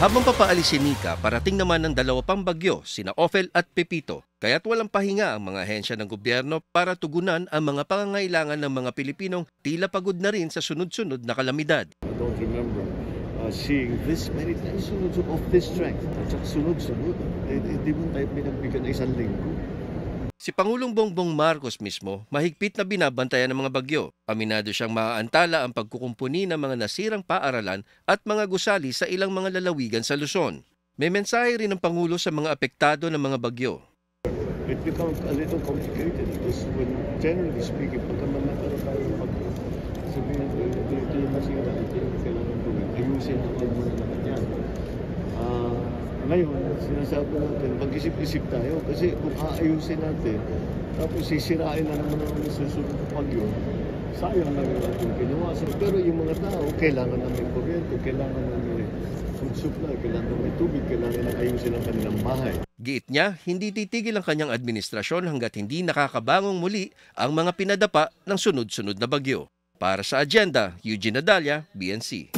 Habang papaalis si Nika, parating naman ng dalawa pang bagyo, sina Ophel at Pepito. Kaya't walang pahinga ang mga ahensya ng gobyerno para tugunan ang mga pangangailangan ng mga Pilipinong tila pagod na rin sa sunod-sunod na kalamidad. I don't remember seeing this many times sunod-sunod of this strength. At saka sunod-sunod, hindi mo tayo pinagbigyan na isang linggo. Si Pangulong Bongbong Marcos mismo, mahigpit na binabantayan ng mga bagyo. Aminado siyang maaantala ang pagkukumpuni ng mga nasirang paaralan at mga gusali sa ilang mga lalawigan sa Luzon. May mensahe rin ng Pangulo sa mga apektado ng mga bagyo. It becomes a little complicated because when generally speaking, pagka magkakaroon tayo ng bagyo, sabihin ito yung nasira, ito yung kailangan gawin, ayusin natin muna naman yan. Ngayon, sinasabi natin, mag-isip-isip tayo kasi kung aayusin natin, tapos sisirain na naman ang susunod na bagyo, sayang na yung ating ginawa. Pero yung mga tao, kailangan na may kuryente, kailangan na may food supply, kailangan na may tubig, kailangan na ayusin ang kanilang bahay. Giit niya, hindi titigil ang kanyang administrasyon hanggat hindi nakakabangong muli ang mga pinadapa ng sunod-sunod na bagyo. Para sa Agenda, Eugene Adalia, BNC.